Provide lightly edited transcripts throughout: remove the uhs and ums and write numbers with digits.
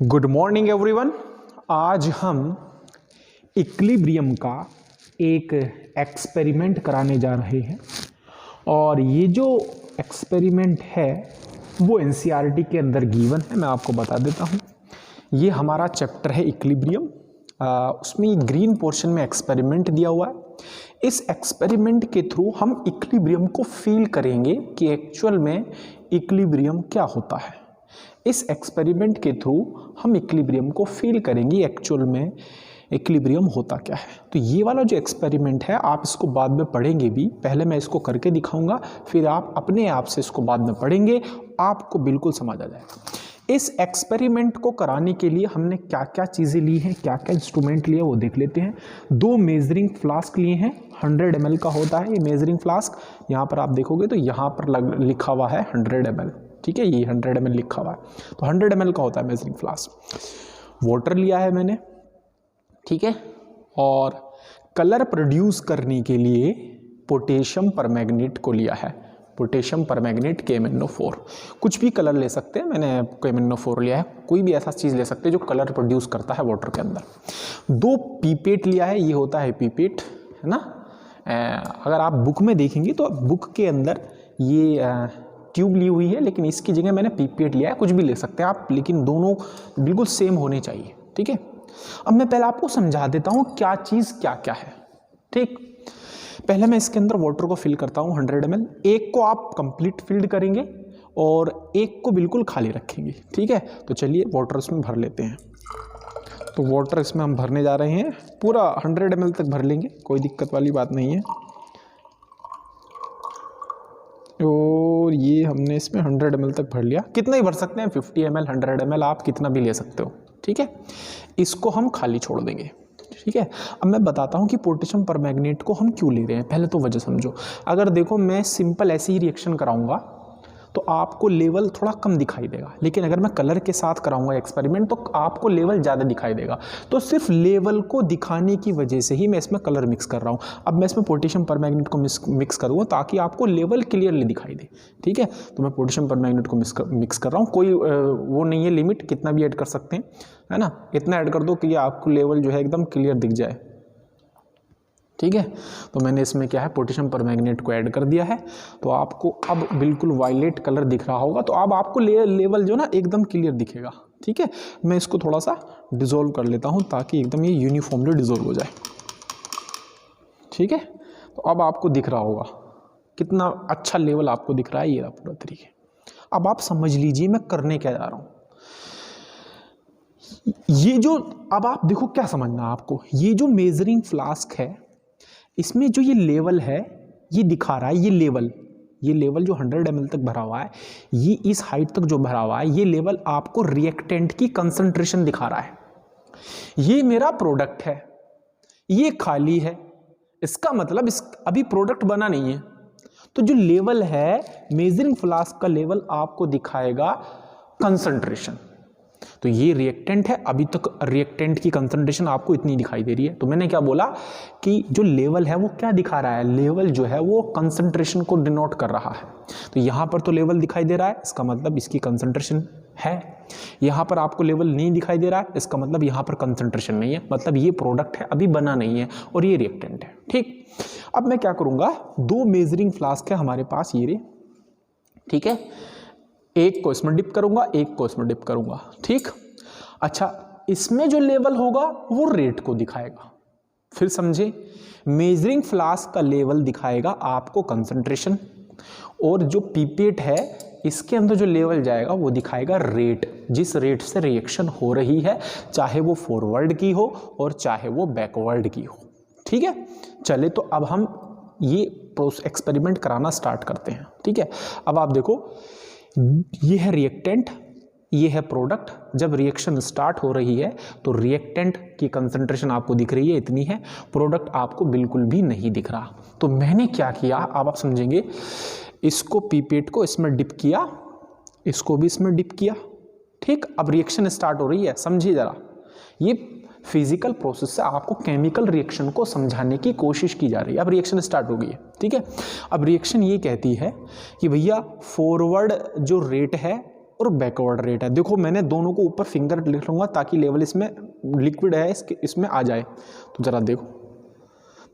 Good morning everyone. आज हम equilibrium का एक एक्सपेरिमेंट कराने जा रहे हैं और ये जो एक्सपेरिमेंट है वो एनसीईआरटी के अंदर गिवन है। मैं आपको बता देता हूँ, ये हमारा चैप्टर है इक्विलिब्रियम। उसमें ग्रीन पोर्शन में एक्सपेरिमेंट दिया हुआ है। इस एक्सपेरिमेंट के थ्रू हम इक्विलिब्रियम को फील करेंगे कि एक्चुअल में इक्विलिब्रियम क्या होता है। इस एक्सपेरिमेंट के थ्रू हम इक्विलिब्रियम को फील करेंगे एक्चुअल में इक्विलिब्रियम होता क्या है। तो ये वाला जो एक्सपेरिमेंट है आप इसको बाद में पढ़ेंगे भी, पहले मैं इसको करके दिखाऊंगा, फिर आप अपने आप से इसको बाद में पढ़ेंगे, आपको बिल्कुल समझ आ जाएगा। इस एक्सपेरिमेंट को कराने के लिए हमने क्या क्या चीज़ें ली हैं, क्या क्या इंस्ट्रूमेंट लिए वो देख लेते हैं। 2 मेजरिंग फ्लास्क लिए हैं, 100 ml का होता है ये मेजरिंग फ्लास्क। यहाँ पर आप देखोगे तो यहाँ पर लिखा हुआ है 100 ml, ठीक है, ये 100 ml लिखा हुआ है, तो 100 ml का होता है मेजरिंग फ्लास्क। वाटर लिया है मैंने, ठीक है, और कलर प्रोड्यूस करने के लिए पोटेशियम परमैंगनेट को लिया है, पोटेशियम परमैंगनेट KMnO4। कुछ भी कलर ले सकते हैं, मैंने KMnO4 लिया है, कोई भी ऐसा चीज़ ले सकते हैं जो कलर प्रोड्यूस करता है वाटर के अंदर। 2 पीपेट लिया है, ये होता है पीपेट, है ना। अगर आप बुक में देखेंगे तो बुक के अंदर ये ट्यूब ली हुई है, लेकिन इसकी जगह मैंने पीपेट लिया है। कुछ भी ले सकते हैं आप, लेकिन दोनों बिल्कुल सेम होने चाहिए, ठीक है। अब मैं पहले आपको समझा देता हूँ क्या चीज़ क्या क्या है, ठीक। पहले मैं इसके अंदर वाटर को फिल करता हूँ 100 ml। एक को आप कंप्लीट फिल्ड करेंगे और एक को बिल्कुल खाली रखेंगे, ठीक है। तो चलिए वाटर इसमें भर लेते हैं। तो वाटर इसमें हम भरने जा रहे हैं, पूरा 100 ml तक भर लेंगे, कोई दिक्कत वाली बात नहीं है। और ये हमने इसमें 100 ml तक भर लिया। कितना ही भर सकते हैं, 50 ml 100 ml आप कितना भी ले सकते हो, ठीक है। इसको हम खाली छोड़ देंगे, ठीक है। अब मैं बताता हूँ कि पोटेशियम परमैंगनेट को हम क्यों ले रहे हैं, पहले तो वजह समझो। अगर देखो मैं सिंपल ऐसे ही रिएक्शन कराऊंगा तो आपको लेवल थोड़ा कम दिखाई देगा, लेकिन अगर मैं कलर के साथ कराऊंगा एक्सपेरिमेंट तो आपको लेवल ज़्यादा दिखाई देगा। तो सिर्फ लेवल को दिखाने की वजह से ही मैं इसमें कलर मिक्स कर रहा हूँ। अब मैं इसमें पोटेशियम परमैंगनेट को मिक्स करूँगा ताकि आपको लेवल क्लियरली दिखाई दे, ठीक है। तो मैं पोटेशियम परमैंगनेट को मिक्स कर रहा हूँ, कोई वो नहीं है लिमिट, कितना भी ऐड कर सकते हैं, है ना। इतना ऐड कर दो कि आपको लेवल जो है एकदम क्लियर दिख जाए, ठीक है। तो मैंने इसमें क्या है, पोटेशियम परमैंगनेट को ऐड कर दिया है। तो आपको अब बिल्कुल वायलेट कलर दिख रहा होगा, तो अब आपको लेवल जो ना एकदम क्लियर दिखेगा, ठीक है। मैं इसको थोड़ा सा डिज़ोल्व कर लेता हूँ ताकि एकदम ये यूनिफॉर्मली डिज़ोल्व हो जाए, ठीक है। तो अब आपको दिख रहा होगा कितना अच्छा लेवल आपको दिख रहा है, ये पूरा तरीके। अब आप समझ लीजिए मैं करने क्या जा रहा हूँ। ये जो अब आप देखो क्या समझना है आपको, ये जो मेजरिंग फ्लास्क है इसमें जो ये लेवल है ये दिखा रहा है, ये लेवल जो 100 ml तक भरा हुआ है, ये इस हाइट तक जो भरा हुआ है, ये लेवल आपको रिएक्टेंट की कंसंट्रेशन दिखा रहा है। ये मेरा प्रोडक्ट है, ये खाली है, इसका मतलब अभी प्रोडक्ट बना नहीं है। तो जो लेवल है मेजरिंग फ्लास्क का लेवल आपको दिखाएगा कंसंट्रेशन। तो ये रिएक्टेंट है, अभी तक रिएक्टेंट की कंसंट्रेशन आपको इतनी दिखाई दे रही है। तो मैंने क्या बोला कि जो लेवल है वो क्या दिखा रहा है, लेवल जो है वो कंसंट्रेशन को डिनोट कर रहा है। तो यहाँ पर तो लेवल दिखाई दे रहा है, इसका मतलब इसकी कंसंट्रेशन है। यहाँ पर आपको लेवल नहीं दिखाई दे रहा है, इसका मतलब यहाँ पर कंसंट्रेशन नहीं है, मतलब ये प्रोडक्ट है, अभी बना नहीं है और ये रिएक्टेंट है, ठीक। अब मैं क्या करूँगा, 2 मेजरिंग फ्लास्क है हमारे पास, ये रे, ठीक है। एक को इसमें डिप करूंगा, एक को इसमें डिप करूंगा, ठीक। अच्छा, इसमें जो लेवल होगा वो रेट को दिखाएगा। फिर समझे, मेजरिंग फ्लास्क का लेवल दिखाएगा आपको कंसंट्रेशन, और जो पीपेट है इसके अंदर जो लेवल जाएगा वो दिखाएगा रेट, जिस रेट से रिएक्शन हो रही है, चाहे वो फॉरवर्ड की हो और चाहे वो बैकवर्ड की हो, ठीक है। चले तो अब हम ये एक्सपेरिमेंट कराना स्टार्ट करते हैं, ठीक है। अब आप देखो, ये है रिएक्टेंट, ये है प्रोडक्ट। जब रिएक्शन स्टार्ट हो रही है तो रिएक्टेंट की कंसंट्रेशन आपको दिख रही है, इतनी है, प्रोडक्ट आपको बिल्कुल भी नहीं दिख रहा। तो मैंने क्या किया, अब आप समझेंगे, इसको पीपेट को इसमें डिप किया, इसको भी इसमें डिप किया, ठीक। अब रिएक्शन स्टार्ट हो रही है, समझिए जरा, ये फिजिकल प्रोसेस से आपको केमिकल रिएक्शन को समझाने की कोशिश की जा रही है। अब रिएक्शन स्टार्ट हो गई है, ठीक है। अब रिएक्शन ये कहती है कि भैया फॉरवर्ड जो रेट है और बैकवर्ड रेट है। देखो मैंने दोनों को ऊपर फिंगर लिख लूँगा ताकि लेवल इसमें लिक्विड है इसमें आ जाए। तो जरा देखो,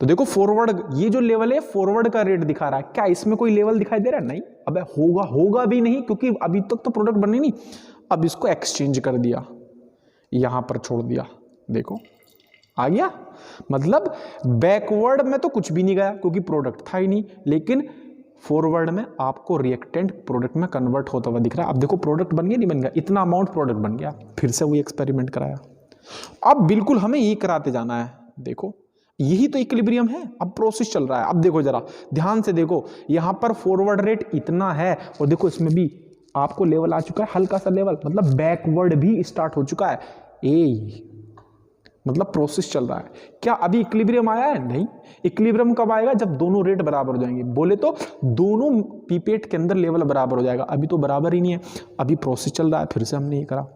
तो देखो फॉरवर्ड, ये जो लेवल है फॉरवर्ड का रेट दिखा रहा है। क्या इसमें कोई लेवल दिखाई दे रहा है? नहीं। अबे होगा भी नहीं, क्योंकि अभी तक तो प्रोडक्ट बनी नहीं। अब इसको एक्सचेंज कर दिया, यहां पर छोड़ दिया, देखो आ गया। मतलब बैकवर्ड में तो कुछ भी नहीं गया क्योंकि प्रोडक्ट था ही नहीं, लेकिन फॉरवर्ड में आपको रिएक्टेंट प्रोडक्ट में कन्वर्ट होता हुआ दिख रहा है। अब देखो प्रोडक्ट बन गया नहीं बन गया, इतना अमाउंट प्रोडक्ट बन गया। फिर से वही एक्सपेरिमेंट कराया। अब बिल्कुल हमें ये कराते जाना है। देखो यही तो इक्विलिब्रियम है। अब प्रोसेस चल रहा है। अब देखो जरा ध्यान से देखो, यहां पर फॉरवर्ड रेट इतना है और देखो इसमें भी आपको लेवल आ चुका है, हल्का सा लेवल, मतलब बैकवर्ड भी स्टार्ट हो चुका है। मतलब प्रोसेस चल रहा है। क्या अभी इक्विलिब्रियम आया है? नहीं। इक्विलिब्रियम कब आएगा? जब दोनों रेट बराबर हो जाएंगे। बोले तो दोनों पीपेट के अंदर लेवल बराबर हो जाएगा। अभी तो बराबर ही नहीं है, अभी प्रोसेस चल रहा है। फिर से हमने ये करा,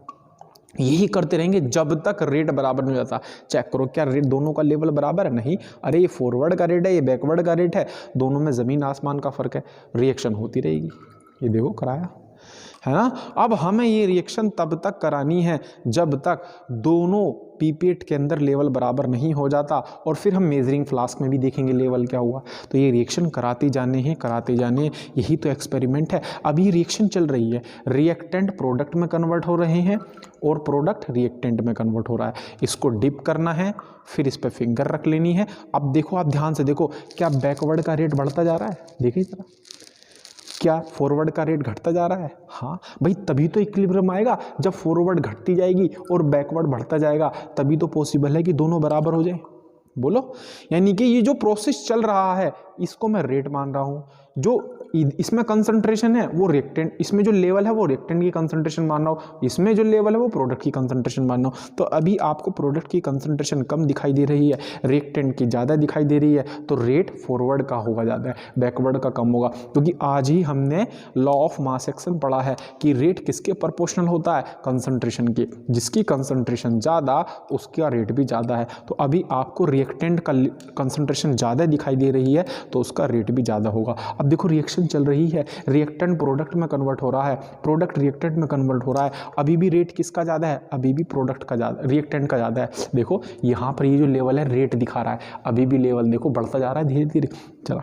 यही करते रहेंगे जब तक रेट बराबर नहीं हो जाता। चेक करो क्या रेट दोनों का लेवल बराबर है? नहीं। अरे ये फॉरवर्ड का रेट है, ये बैकवर्ड का रेट है, दोनों में ज़मीन आसमान का फ़र्क है। रिएक्शन होती रहेगी। ये देखो कराया है ना। अब हमें ये रिएक्शन तब तक करानी है जब तक दोनों पीपेट के अंदर लेवल बराबर नहीं हो जाता, और फिर हम मेजरिंग फ्लास्क में भी देखेंगे लेवल क्या हुआ। तो ये रिएक्शन कराते जाने हैं, कराते जाने, यही तो एक्सपेरिमेंट है। अभी रिएक्शन चल रही है, रिएक्टेंट प्रोडक्ट में कन्वर्ट हो रहे हैं और प्रोडक्ट रिएक्टेंट में कन्वर्ट हो रहा है। इसको डिप करना है, फिर इस पर फिंगर रख लेनी है। अब देखो, आप ध्यान से देखो, क्या बैकवर्ड का रेट बढ़ता जा रहा है? देखिए जरा, क्या फॉरवर्ड का रेट घटता जा रहा है? हाँ भाई, तभी तो इक्विलिब्रियम आएगा। जब फॉरवर्ड घटती जाएगी और बैकवर्ड बढ़ता जाएगा, तभी तो पॉसिबल है कि दोनों बराबर हो जाए। बोलो, यानी कि ये जो प्रोसेस चल रहा है इसको मैं रेट मान रहा हूँ। जो इसमें कंसंट्रेशन है वो रिएक्टेंट, इसमें जो लेवल है वो रिएक्टेंट की कंसंट्रेशन मान रहा हूँ, इसमें जो लेवल है वो प्रोडक्ट की कंसंट्रेशन मान रहा हूँ। तो अभी आपको प्रोडक्ट की कंसंट्रेशन कम दिखाई दे रही है, रिएक्टेंट की ज़्यादा दिखाई दे रही है, तो रेट फॉरवर्ड का होगा ज़्यादा है, बैकवर्ड का कम होगा। क्योंकि आज ही हमने लॉ ऑफ मास एक्शन पढ़ा है कि रेट किसके प्रोपोर्शनल होता है? कंसंट्रेशन के। जिसकी कंसंट्रेशन ज़्यादा उसका रेट भी ज़्यादा है। तो अभी आपको रिएक्टेंट का कंसंट्रेशन ज़्यादा दिखाई दे रही है तो उसका रेट भी ज़्यादा होगा। अब देखो रिएक्शन चल रही है, रिएक्टेंट प्रोडक्ट में कन्वर्ट हो रहा है, प्रोडक्ट रिएक्टेंट में कन्वर्ट हो रहा है। अभी भी रेट किसका ज़्यादा है? अभी भी प्रोडक्ट का ज़्यादा, रिएक्टेंट का ज़्यादा है। देखो यहाँ पर ये जो लेवल है रेट दिखा रहा है, अभी भी लेवल देखो बढ़ता जा रहा है धीरे धीरे। चला,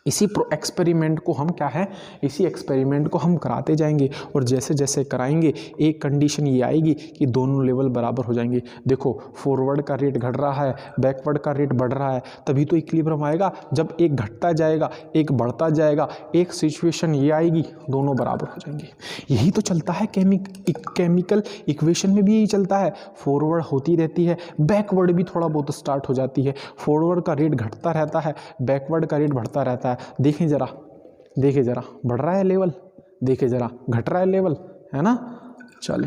इसी एक्सपेरिमेंट को हम क्या है, इसी एक्सपेरिमेंट को हम कराते जाएंगे और जैसे जैसे कराएंगे एक कंडीशन ये आएगी कि दोनों लेवल बराबर हो जाएंगे। देखो फॉरवर्ड का रेट घट रहा है, बैकवर्ड का रेट बढ़ रहा है, तभी तो इक्विलिब्रियम आएगा। जब एक घटता जाएगा एक बढ़ता जाएगा, एक सिचुएशन ये आएगी दोनों बराबर हो जाएंगे। यही तो चलता है केमिकल इक्वेशन में भी यही चलता है। फॉरवर्ड होती रहती है, बैकवर्ड भी थोड़ा बहुत स्टार्ट हो जाती है। फॉरवर्ड का रेट घटता रहता है, बैकवर्ड का रेट बढ़ता रहता है। देखें जरा, देखें जरा, बढ़ रहा है लेवल, देखें जरा घट रहा है लेवल, है ना। चले,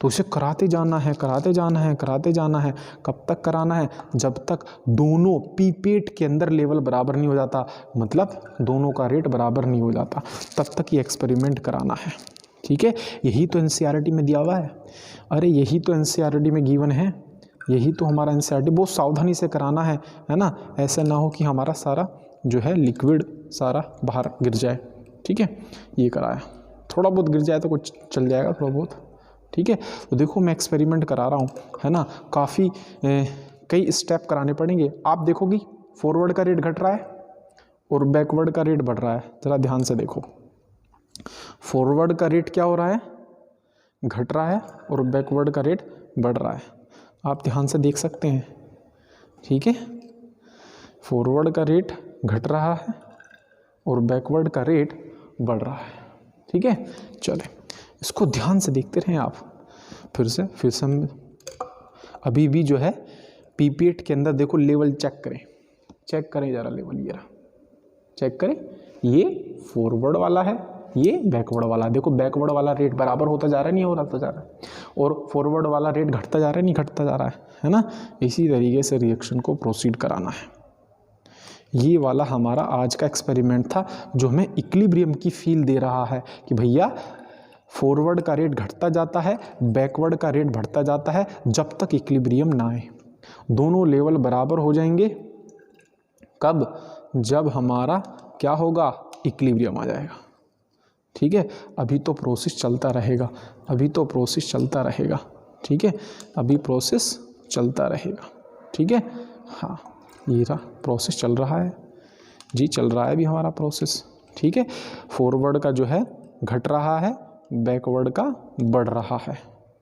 तो उसे कराते जाना है, कराते जाना है, कराते जाना है। कब तक कराना है? जब तक दोनों पीपेट के अंदर लेवल बराबर नहीं हो जाता, मतलब दोनों का रेट बराबर नहीं हो जाता, तब तक ये एक्सपेरिमेंट कराना है। ठीक है, यही तो एनसीईआरटी में दिया हुआ है। अरे यही तो एनसीईआरटी में गिवन है, यही तो हमारा एनसीईआरटी। बहुत सावधानी से कराना है ना, ऐसा ना हो कि हमारा सारा जो है लिक्विड सारा बाहर गिर जाए। ठीक है, ये कराया, थोड़ा बहुत गिर जाए तो कुछ चल जाएगा थोड़ा बहुत। ठीक है, तो देखो मैं एक्सपेरिमेंट करा रहा हूँ, है ना, काफ़ी कई स्टेप कराने पड़ेंगे। आप देखोगी फॉरवर्ड का रेट घट रहा है और बैकवर्ड का रेट बढ़ रहा है। ज़रा ध्यान से देखो, फॉरवर्ड का रेट क्या हो रहा है? घट रहा है और बैकवर्ड का रेट बढ़ रहा है। आप ध्यान से देख सकते हैं। ठीक है, फॉरवर्ड का रेट घट रहा है और बैकवर्ड का रेट बढ़ रहा है। ठीक है, चले इसको ध्यान से देखते रहें आप। फिर से हम अभी भी जो है पीपेट के अंदर देखो लेवल चेक करें ज़रा लेवल, ये रहा, चेक करें। ये फॉरवर्ड वाला है, ये बैकवर्ड वाला। देखो बैकवर्ड वाला रेट बराबर होता जा रहा है, नहीं होता जा रहा है, और फॉरवर्ड वाला रेट घटता जा रहा है, नहीं घटता जा रहा है ना। इसी तरीके से रिएक्शन को प्रोसीड कराना है। ये वाला हमारा आज का एक्सपेरिमेंट था जो हमें इक्विलिब्रियम की फील दे रहा है कि भैया फॉरवर्ड का रेट घटता जाता है, बैकवर्ड का रेट बढ़ता जाता है, जब तक इक्विलिब्रियम ना आए। दोनों लेवल बराबर हो जाएंगे कब? जब हमारा क्या होगा? इक्विलिब्रियम आ जाएगा। ठीक है, अभी तो प्रोसेस चलता रहेगा, अभी तो प्रोसेस चलता रहेगा, ठीक है, अभी प्रोसेस चलता रहेगा, ठीक है। हाँ, ये रहा प्रोसेस चल रहा है जी, चल रहा है अभी हमारा प्रोसेस, ठीक है। फॉरवर्ड का जो है घट रहा है, बैकवर्ड का बढ़ रहा है,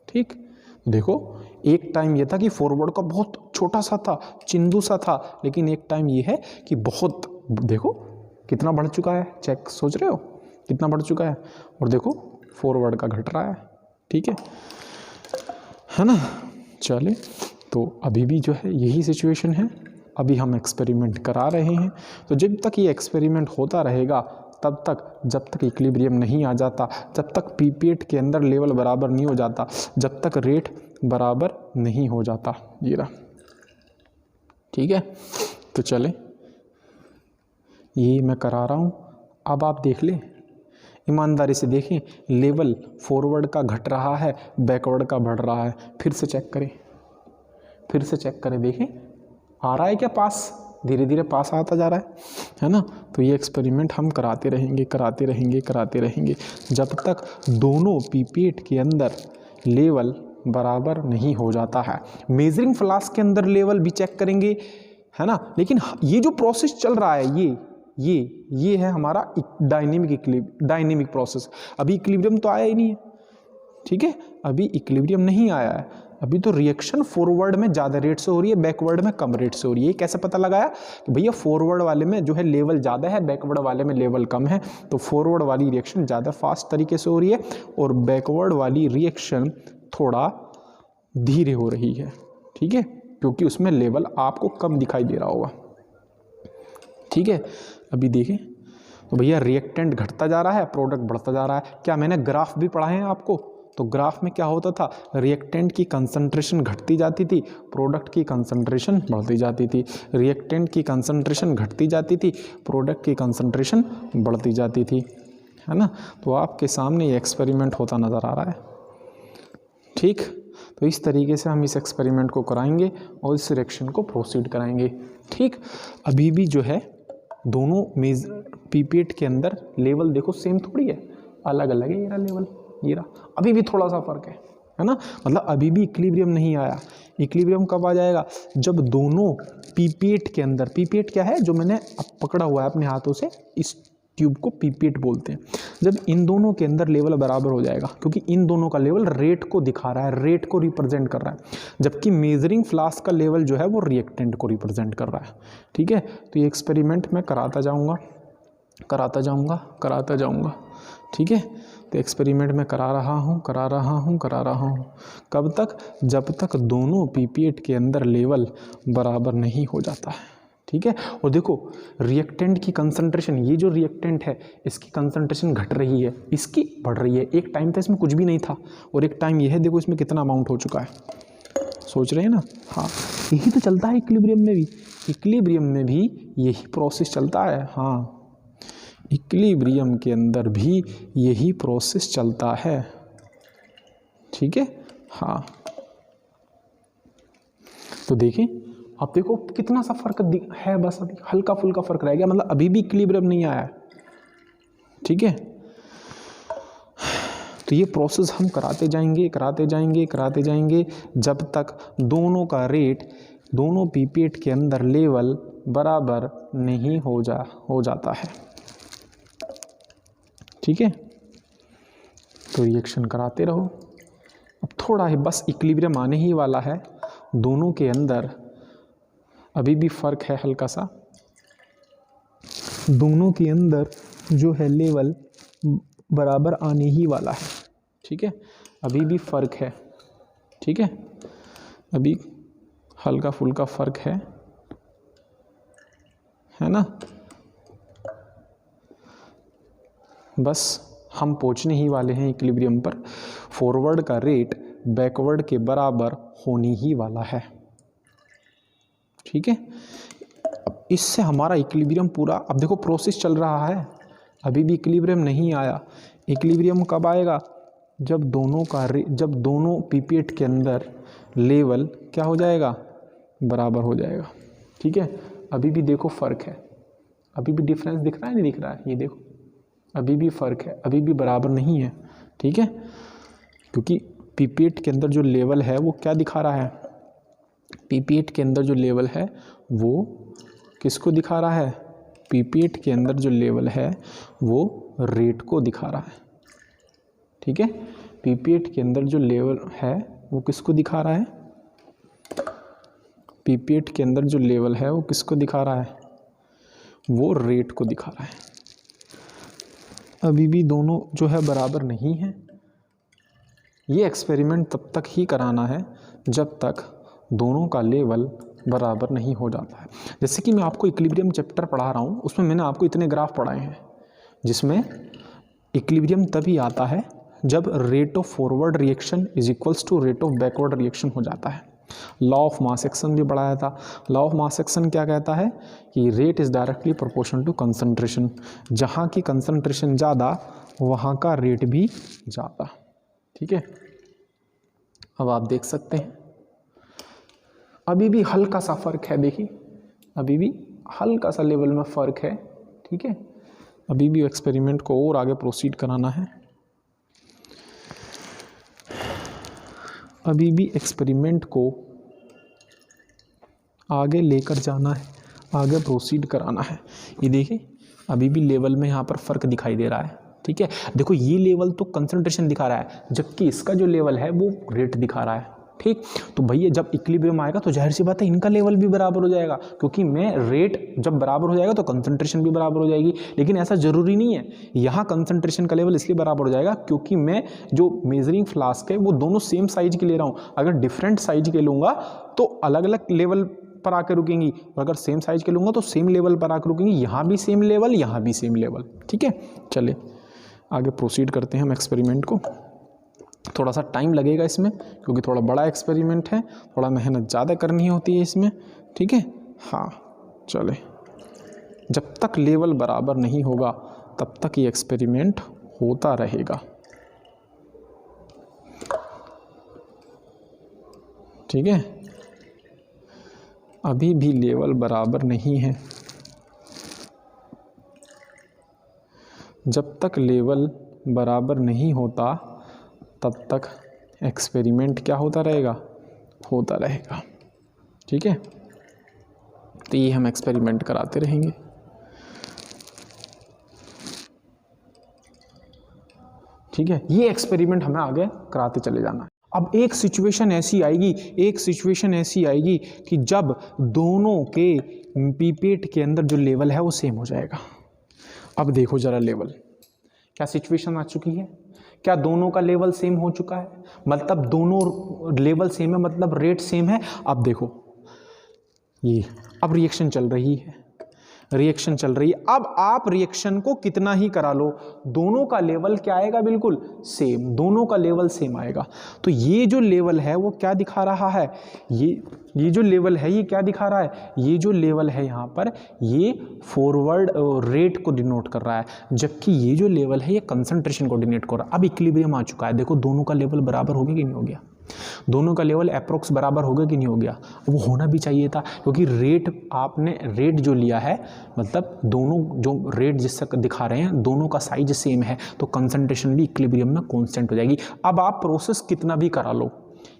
ठीक। देखो एक टाइम ये था कि फॉरवर्ड का बहुत छोटा सा था, चिंदू सा था, लेकिन एक टाइम ये है कि बहुत, देखो कितना बढ़ चुका है, चेक, सोच रहे हो कितना बढ़ चुका है, और देखो फॉरवर्ड का घट रहा है, ठीक है ना। चलिए, तो अभी भी जो है यही सिचुएशन है, अभी हम एक्सपेरिमेंट करा रहे हैं। तो जब तक ये एक्सपेरिमेंट होता रहेगा तब तक, जब तक इक्विलिब्रियम नहीं आ जाता, जब तक पीपीएट के अंदर लेवल बराबर नहीं हो जाता, जब तक रेट बराबर नहीं हो जाता, ये रहा, ठीक है। तो चले, ये मैं करा रहा हूँ, अब आप देख लें, ईमानदारी से देखें, लेवल फॉरवर्ड का घट रहा है, बैकवर्ड का बढ़ रहा है, फिर से चेक करें, फिर से चेक करें, देखें आ रहा है क्या पास, धीरे धीरे पास आता जा रहा है ना। तो ये एक्सपेरिमेंट हम कराते रहेंगे, कराते रहेंगे, कराते रहेंगे, जब तक दोनों पीपीएट के अंदर लेवल बराबर नहीं हो जाता है। मेजरिंग फ्लास्क के अंदर लेवल भी चेक करेंगे, है ना, लेकिन ये जो प्रोसेस चल रहा है, ये है हमारा डायनेमिक प्रोसेस। अभी इक्विलिब्रियम तो आया ही नहीं है, ठीक है, अभी इक्विलिब्रियम नहीं आया है, अभी तो रिएक्शन फॉरवर्ड में ज़्यादा रेट से हो रही है, बैकवर्ड में कम रेट से हो रही है। कैसे पता लगाया कि भैया फॉरवर्ड वाले में जो है लेवल ज़्यादा है, बैकवर्ड वाले में लेवल कम है, तो फॉरवर्ड वाली रिएक्शन ज़्यादा फास्ट तरीके से हो रही है और बैकवर्ड वाली रिएक्शन थोड़ा धीरे हो रही है, ठीक है, क्योंकि उसमें लेवल आपको कम दिखाई दे रहा होगा, ठीक है। अभी देखें, तो भैया रिएक्टेंट घटता जा रहा है, प्रोडक्ट बढ़ता जा रहा है। क्या मैंने ग्राफ भी पढ़ाए हैं आपको? तो ग्राफ में क्या होता था, रिएक्टेंट की कंसंट्रेशन घटती जाती थी, प्रोडक्ट की कंसंट्रेशन बढ़ती जाती थी, रिएक्टेंट की कंसंट्रेशन घटती जाती थी, प्रोडक्ट की कंसंट्रेशन बढ़ती जाती थी, है ना। तो आपके सामने ये एक्सपेरिमेंट होता नज़र आ रहा है, ठीक। तो इस तरीके से हम इस एक्सपेरिमेंट को कराएंगे और इस रिएक्शन को प्रोसीड कराएंगे, ठीक। अभी भी जो है दोनों पीपीएट के अंदर लेवल देखो सेम थोड़ी है, अलग अलग है, ये रहा लेवल, ये रहा, अभी भी थोड़ा सा फर्क है ना, मतलब अभी भी इक्विलिब्रियम नहीं आया। इक्विलिब्रियम कब आ जाएगा, जब दोनों पीपीएट के अंदर, पीपीएट क्या है जो मैंने अब पकड़ा हुआ है अपने हाथों से, इस ट्यूब को पीपीएट बोलते हैं, जब इन दोनों के अंदर लेवल बराबर हो जाएगा, क्योंकि इन दोनों का लेवल रेट को दिखा रहा है, रेट को रिप्रेजेंट कर रहा है, जबकि मेजरिंग फ्लास्क का लेवल जो है वो रिएक्टेंट को रिप्रेजेंट कर रहा है, ठीक है। तो ये एक्सपेरिमेंट मैं कराता जाऊंगा, कराता जाऊंगा, कराता जाऊंगा, ठीक है। तो एक्सपेरिमेंट में करा रहा हूँ, करा रहा हूँ, करा रहा हूँ, कब तक, जब तक दोनों पीपीएट के अंदर लेवल बराबर नहीं हो जाता है, ठीक है। और देखो रिएक्टेंट की कंसंट्रेशन, ये जो रिएक्टेंट है इसकी कंसंट्रेशन घट रही है, इसकी बढ़ रही है। एक टाइम था इसमें कुछ भी नहीं था और एक टाइम ये है, देखो इसमें कितना अमाउंट हो चुका है, सोच रहे हैं ना। हाँ, यही तो चलता है इक्विलिब्रियम में भी, इक्विलिब्रियम में भी यही प्रोसेस चलता है, हाँ, इक्विलिब्रियम के अंदर भी यही प्रोसेस चलता है, ठीक है। हाँ, तो देखें, अब देखो कितना सा फर्क है, बस अभी हल्का फुल्का फर्क रह गया, मतलब अभी भी इक्विलिब्रियम नहीं आया है, ठीक है। तो ये प्रोसेस हम कराते जाएंगे, कराते जाएंगे, कराते जाएंगे, जब तक दोनों का रेट, दोनों पीपीएट के अंदर लेवल बराबर नहीं हो जाता है, ठीक है। तो रिएक्शन कराते रहो, अब थोड़ा ही बस इक्विलिब्रियम आने ही वाला है, दोनों के अंदर अभी भी फर्क है हल्का सा, दोनों के अंदर जो है लेवल बराबर आने ही वाला है, ठीक है, अभी भी फर्क है, ठीक है, अभी हल्का फुल्का फर्क है ना। बस हम पहुंचने ही वाले हैं इक्विलिब्रियम पर, फॉरवर्ड का रेट बैकवर्ड के बराबर होने ही वाला है, ठीक है। अब इससे हमारा इक्विलिब्रियम पूरा, अब देखो प्रोसेस चल रहा है, अभी भी इक्विलिब्रियम नहीं आया। इक्विलिब्रियम कब आएगा, जब दोनों पीपीएट के अंदर लेवल क्या हो जाएगा, बराबर हो जाएगा, ठीक है। अभी भी देखो फर्क है, अभी भी डिफरेंस दिख रहा है, नहीं दिख रहा है, ये देखो अभी भी फ़र्क है, अभी भी बराबर नहीं है, ठीक है, क्योंकि पीपीएट के अंदर जो लेवल है वो क्या दिखा रहा है, पीपीएट के अंदर जो लेवल है वो किसको दिखा रहा है, पीपीएट के अंदर जो लेवल है वो रेट को दिखा रहा है, ठीक है, पीपीएट के अंदर जो लेवल है वो किसको दिखा रहा है, पीपीएट के अंदर जो लेवल है वो किसको दिखा रहा है, वो रेट को दिखा रहा है। अभी भी दोनों जो है बराबर नहीं है। ये एक्सपेरिमेंट तब तक ही कराना है जब तक दोनों का लेवल बराबर नहीं हो जाता है। जैसे कि मैं आपको इक्विलिब्रियम चैप्टर पढ़ा रहा हूँ, उसमें मैंने आपको इतने ग्राफ पढ़ाए हैं जिसमें इक्विलिब्रियम तभी आता है जब rate of forward reaction is equals to rate of backward reaction हो जाता है। लॉ ऑफ मास एक्शन भी पढ़ाया था। लॉ ऑफ मास एक्शन क्या कहता है कि rate is directly proportional to concentration, जहाँ की कंसंट्रेशन ज़्यादा वहाँ का रेट भी ज़्यादा, ठीक है। अब आप देख सकते हैं अभी भी हल्का सा फ़र्क है, देखिए अभी भी हल्का सा लेवल में फ़र्क है, ठीक है। अभी भी एक्सपेरिमेंट को और आगे प्रोसीड कराना है, अभी भी एक्सपेरिमेंट को आगे लेकर जाना है, आगे प्रोसीड कराना है। ये देखिए अभी भी लेवल में यहाँ पर फ़र्क दिखाई दे रहा है, ठीक है। देखो ये लेवल तो कंसंट्रेशन दिखा रहा है, जबकि इसका जो लेवल है वो रेट दिखा रहा है, ठीक। तो भैया जब इक्विलिब्रियम आएगा तो जाहिर सी बात है इनका लेवल भी बराबर हो जाएगा, क्योंकि मैं रेट जब बराबर हो जाएगा तो कंसंट्रेशन भी बराबर हो जाएगी। लेकिन ऐसा ज़रूरी नहीं है, यहाँ कंसंट्रेशन का लेवल इसलिए बराबर हो जाएगा क्योंकि मैं जो मेजरिंग फ्लास्क है वो दोनों सेम साइज के ले रहा हूँ। अगर डिफरेंट साइज के लूँगा तो अलग अलग लेवल पर आकर रुकेंगी, और अगर सेम साइज के लूँगा तो सेम लेवल पर आकर रुकेंगी। यहाँ भी सेम लेवल, यहाँ भी सेम लेवल, ठीक है। चलिए आगे प्रोसीड करते हैं हम एक्सपेरिमेंट को। थोड़ा सा टाइम लगेगा इसमें क्योंकि थोड़ा बड़ा एक्सपेरिमेंट है, थोड़ा मेहनत ज़्यादा करनी होती है इसमें, ठीक है। हाँ चले, जब तक लेवल बराबर नहीं होगा तब तक ये एक्सपेरिमेंट होता रहेगा, ठीक है। अभी भी लेवल बराबर नहीं है, जब तक लेवल बराबर नहीं होता तब तक एक्सपेरिमेंट क्या होता रहेगा, होता रहेगा, ठीक है। तो ये हम एक्सपेरिमेंट कराते रहेंगे, ठीक है। ये एक्सपेरिमेंट हमें आगे कराते चले जाना है। अब एक सिचुएशन ऐसी आएगी कि जब दोनों के पीपेट के अंदर जो लेवल है वो सेम हो जाएगा। अब देखो जरा लेवल, क्या सिचुएशन आ चुकी है, क्या दोनों का लेवल सेम हो चुका है, मतलब दोनों लेवल सेम है, मतलब रेट सेम है। अब देखो ये अब रिएक्शन चल रही है, अब आप रिएक्शन को कितना ही करा लो दोनों का लेवल क्या आएगा, बिल्कुल सेम, दोनों का लेवल सेम आएगा। तो ये जो लेवल है वो क्या दिखा रहा है, ये जो लेवल है ये क्या दिखा रहा है, ये जो लेवल है यहाँ पर ये फॉरवर्ड रेट को डिनोट कर रहा है, जबकि ये जो लेवल है ये कंसंट्रेशन को डिनोट कर रहा है। अब इक्विलिब्रियम आ चुका है, देखो दोनों का लेवल बराबर हो गया कि नहीं हो गया, दोनों का लेवल अप्रोक्स बराबर हो गया कि नहीं हो गया। वो होना भी चाहिए था क्योंकि रेट आपने रेट जो लिया है, मतलब दोनों जो रेट जिससे दिखा रहे हैं दोनों का साइज सेम है, तो कंसंट्रेशन भी इक्विलिब्रियम में कांस्टेंट हो जाएगी। अब आप प्रोसेस कितना भी करा लो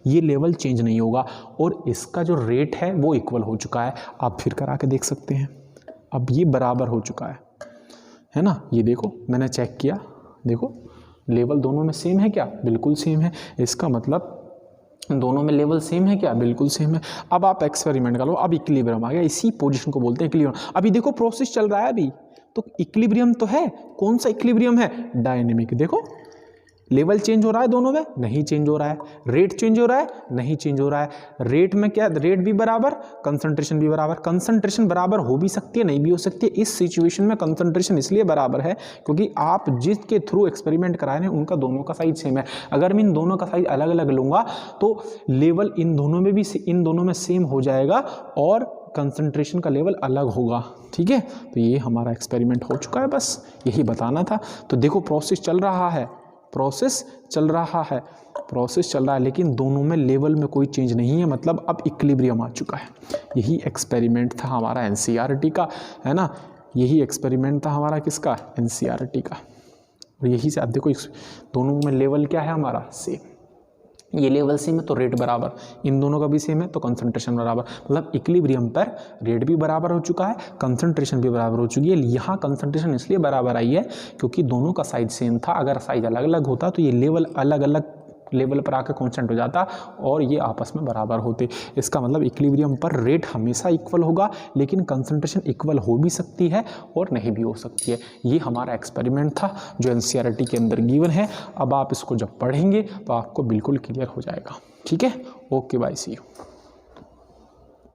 ये लेवल चेंज नहीं होगा और इसका जो रेट है वो इक्वल हो चुका है। आप फिर करा के देख सकते हैं, अब ये बराबर हो चुका है ना। ये देखो मैंने चेक किया, देखो लेवल दोनों में सेम है क्या, बिल्कुल सेम है। इसका मतलब दोनों में लेवल सेम है क्या, बिल्कुल सेम है। अब आप एक्सपेरिमेंट कर लो, अब इक्विलिब्रियम आ गया, इसी पोजीशन को बोलते हैं इक्विलिब्रियम। अभी देखो प्रोसेस चल रहा है अभी, तो इक्विलिब्रियम तो है, कौन सा इक्विलिब्रियम है, डायनेमिक। देखो लेवल चेंज हो रहा है दोनों में, नहीं चेंज हो रहा है, रेट चेंज हो रहा है, नहीं चेंज हो रहा है। रेट में क्या, रेट भी बराबर, कंसंट्रेशन भी बराबर। कंसंट्रेशन बराबर हो भी सकती है, नहीं भी हो सकती है। इस सिचुएशन में कंसंट्रेशन इसलिए बराबर है क्योंकि आप जिसके थ्रू एक्सपेरिमेंट कराए हैं उनका दोनों का साइज सेम है। अगर मैं इन दोनों का साइज अलग अलग लूँगा तो लेवल इन दोनों में भी इन दोनों में सेम हो जाएगा और कंसंट्रेशन का लेवल अलग होगा, ठीक है। तो ये हमारा एक्सपेरिमेंट हो चुका है, बस यही बताना था। तो देखो प्रोसेस चल रहा है, प्रोसेस चल रहा है, लेकिन दोनों में लेवल में कोई चेंज नहीं है, मतलब अब इक्विलिब्रियम आ चुका है। यही एक्सपेरिमेंट था हमारा एनसीईआरटी का, है ना। यही एक्सपेरिमेंट था हमारा किसका, एनसीईआरटी का। और यही से आप देखो इस दोनों में लेवल क्या है हमारा, सेम। ये लेवल सेम है तो रेट बराबर, इन दोनों का भी सेम है तो कंसंट्रेशन बराबर, मतलब इक्विलिब्रियम पर रेट भी बराबर हो चुका है, कंसंट्रेशन भी बराबर हो चुकी है। यहाँ कंसंट्रेशन इसलिए बराबर आई है क्योंकि दोनों का साइज सेम था। अगर साइज अलग अलग होता तो ये लेवल अलग अलग लेवल पर आकर कांस्टेंट हो जाता और ये आपस में बराबर होते। इसका मतलब इक्विलिब्रियम पर रेट हमेशा इक्वल होगा, लेकिन कंसंट्रेशन इक्वल हो भी सकती है और नहीं भी हो सकती है। ये हमारा एक्सपेरिमेंट था जो एनसीईआरटी के अंदर गिवन है। अब आप इसको जब पढ़ेंगे तो आपको बिल्कुल क्लियर हो जाएगा। ठीक है, ओके बाय, सी यू।